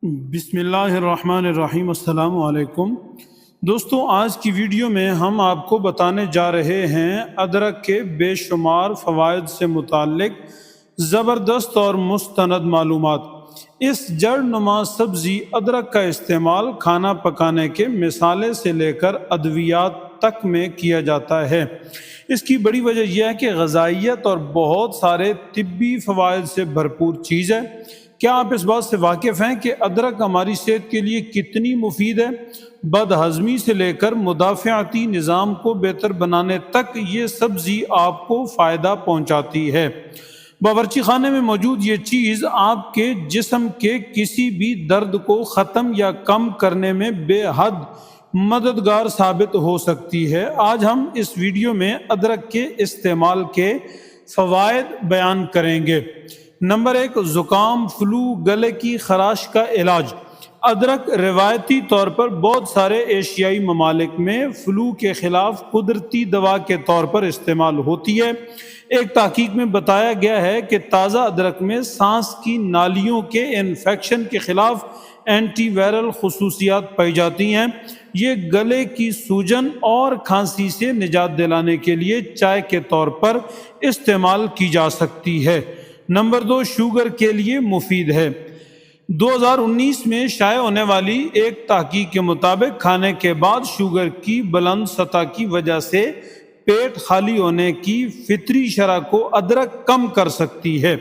بسم اللہ الرحمن الرحیم۔ السلام علیکم دوستوں، آج کی ویڈیو میں ہم آپ کو بتانے جا رہے ہیں ادرک کے بے شمار فوائد سے متعلق زبردست اور مستند معلومات۔ اس جڑ نما سبزی ادرک کا استعمال کھانا پکانے کے مسالے سے لے کر ادویات تک میں کیا جاتا ہے۔ اس کی بڑی وجہ یہ ہے کہ غذائیت اور بہت سارے طبی فوائد سے بھرپور چیز ہے۔ کیا آپ اس بات سے واقف ہیں کہ ادرک ہماری صحت کے لیے کتنی مفید ہے؟ بد ہضمی سے لے کر مدافعتی نظام کو بہتر بنانے تک یہ سبزی آپ کو فائدہ پہنچاتی ہے۔ باورچی خانے میں موجود یہ چیز آپ کے جسم کے کسی بھی درد کو ختم یا کم کرنے میں بے حد مددگار ثابت ہو سکتی ہے۔ آج ہم اس ویڈیو میں ادرک کے استعمال کے فوائد بیان کریں گے۔ نمبر 1، زکام، فلو، گلے کی خراش کا علاج۔ ادرک روایتی طور پر بہت سارے ایشیائی ممالک میں فلو کے خلاف قدرتی دوا کے طور پر استعمال ہوتی ہے۔ ایک تحقیق میں بتایا گیا ہے کہ تازہ ادرک میں سانس کی نالیوں کے انفیکشن کے خلاف اینٹی وائرل خصوصیات پائی جاتی ہیں۔ یہ گلے کی سوجن اور کھانسی سے نجات دلانے کے لیے چائے کے طور پر استعمال کی جا سکتی ہے۔ نمبر 2، شوگر کے لیے مفید ہے۔ 2019 میں شائع ہونے والی ایک تحقیق کے مطابق کھانے کے بعد شوگر کی بلند سطح کی وجہ سے پیٹ خالی ہونے کی فطری شرح کو ادرک کم کر سکتی ہے۔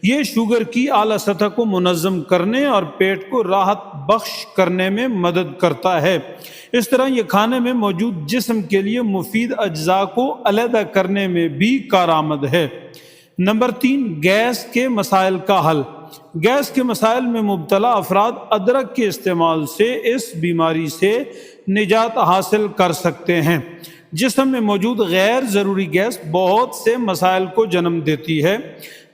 یہ شوگر کی اعلیٰ سطح کو منظم کرنے اور پیٹ کو راحت بخش کرنے میں مدد کرتا ہے۔ اس طرح یہ کھانے میں موجود جسم کے لیے مفید اجزاء کو علیحدہ کرنے میں بھی کارآمد ہے۔ نمبر 3، گیس کے مسائل کا حل۔ گیس کے مسائل میں مبتلا افراد ادرک کے استعمال سے اس بیماری سے نجات حاصل کر سکتے ہیں۔ جسم میں موجود غیر ضروری گیس بہت سے مسائل کو جنم دیتی ہے۔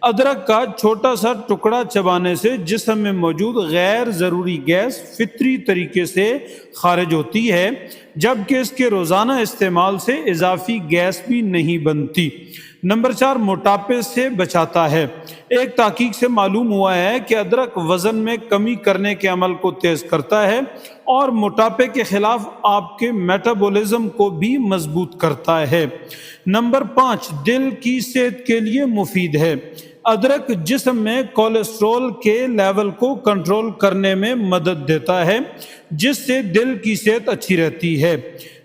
ادرک کا چھوٹا سا ٹکڑا چبانے سے جسم میں موجود غیر ضروری گیس فطری طریقے سے خارج ہوتی ہے، جبکہ اس کے روزانہ استعمال سے اضافی گیس بھی نہیں بنتی۔ نمبر 4، موٹاپے سے بچاتا ہے۔ ایک تحقیق سے معلوم ہوا ہے کہ ادرک وزن میں کمی کرنے کے عمل کو تیز کرتا ہے اور موٹاپے کے خلاف آپ کے میٹابولزم کو بھی مضبوط کرتا ہے۔ نمبر 5، دل کی صحت کے لیے مفید ہے۔ ادرک جسم میں کولیسٹرول کے لیول کو کنٹرول کرنے میں مدد دیتا ہے، جس سے دل کی صحت اچھی رہتی ہے۔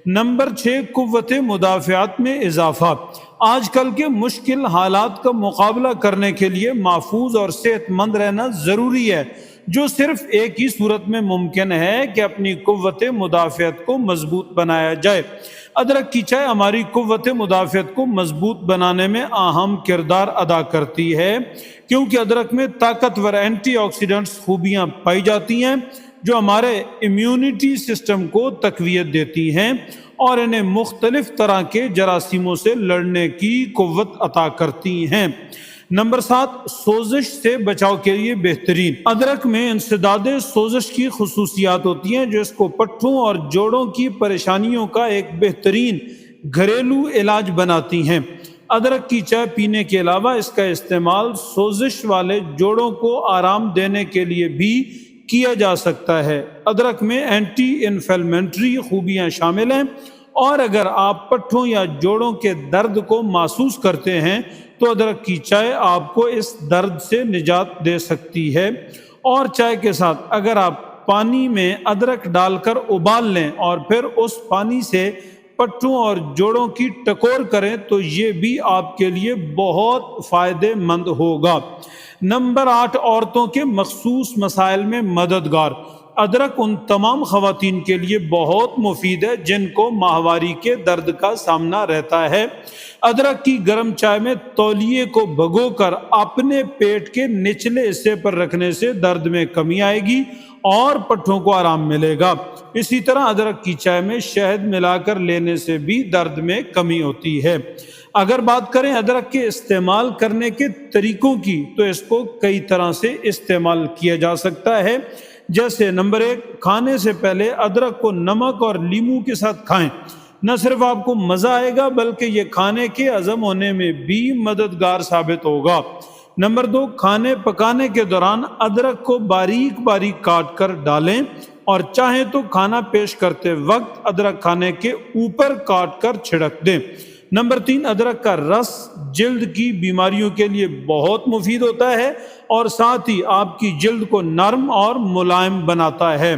نمبر 6، قوت مدافعت میں اضافہ۔ آج کل کے مشکل حالات کا مقابلہ کرنے کے لیے محفوظ اور صحت مند رہنا ضروری ہے، جو صرف ایک ہی صورت میں ممکن ہے کہ اپنی قوت مدافعت کو مضبوط بنایا جائے۔ ادرک کی چائے ہماری قوت مدافعت کو مضبوط بنانے میں اہم کردار ادا کرتی ہے، کیونکہ ادرک میں طاقتور اینٹی آکسیڈنٹس خوبیاں پائی جاتی ہیں جو ہمارے امیونٹی سسٹم کو تقویت دیتی ہیں اور انہیں مختلف طرح کے جراثیموں سے لڑنے کی قوت عطا کرتی ہیں۔ نمبر 7، سوزش سے بچاؤ کے لیے بہترین۔ ادرک میں انسداد سوزش کی خصوصیات ہوتی ہیں جو اس کو پٹھوں اور جوڑوں کی پریشانیوں کا ایک بہترین گھریلو علاج بناتی ہیں۔ ادرک کی چائے پینے کے علاوہ اس کا استعمال سوزش والے جوڑوں کو آرام دینے کے لیے بھی کیا جا سکتا ہے۔ ادرک میں اینٹی انفلیمیٹری خوبیاں شامل ہیں اور اگر آپ پٹھوں یا جوڑوں کے درد کو محسوس کرتے ہیں تو ادرک کی چائے آپ کو اس درد سے نجات دے سکتی ہے۔ اور چائے کے ساتھ اگر آپ پانی میں ادرک ڈال کر ابال لیں اور پھر اس پانی سے پٹھوں اور جوڑوں کی ٹکور کریں تو یہ بھی آپ کے لیے بہت فائدہ مند ہوگا۔ نمبر 8، عورتوں کے مخصوص مسائل میں مددگار۔ ادرک ان تمام خواتین کے لیے بہت مفید ہے جن کو ماہواری کے درد کا سامنا رہتا ہے۔ ادرک کی گرم چائے میں تولیے کو بھگو کر اپنے پیٹ کے نچلے حصے پر رکھنے سے درد میں کمی آئے گی اور پٹھوں کو آرام ملے گا۔ اسی طرح ادرک کی چائے میں شہد ملا کر لینے سے بھی درد میں کمی ہوتی ہے۔ اگر بات کریں ادرک کے استعمال کرنے کے طریقوں کی تو اس کو کئی طرح سے استعمال کیا جا سکتا ہے، جیسے نمبر 1، کھانے سے پہلے ادرک کو نمک اور لیموں کے ساتھ کھائیں۔ نہ صرف آپ کو مزہ آئے گا بلکہ یہ کھانے کے ہضم ہونے میں بھی مددگار ثابت ہوگا۔ نمبر 2، کھانے پکانے کے دوران ادرک کو باریک باریک کاٹ کر ڈالیں اور چاہیں تو کھانا پیش کرتے وقت ادرک کھانے کے اوپر کاٹ کر چھڑک دیں۔ نمبر 3، ادرک کا رس جلد کی بیماریوں کے لیے بہت مفید ہوتا ہے اور ساتھ ہی آپ کی جلد کو نرم اور ملائم بناتا ہے۔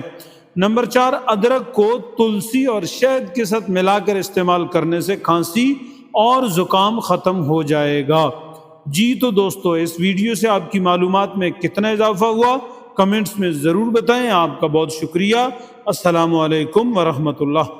نمبر 4، ادرک کو تلسی اور شہد کے ساتھ ملا کر استعمال کرنے سے کھانسی اور زکام ختم ہو جائے گا۔ جی تو دوستو، اس ویڈیو سے آپ کی معلومات میں کتنا اضافہ ہوا کمنٹس میں ضرور بتائیں۔ آپ کا بہت شکریہ۔ السلام علیکم ورحمۃ اللہ۔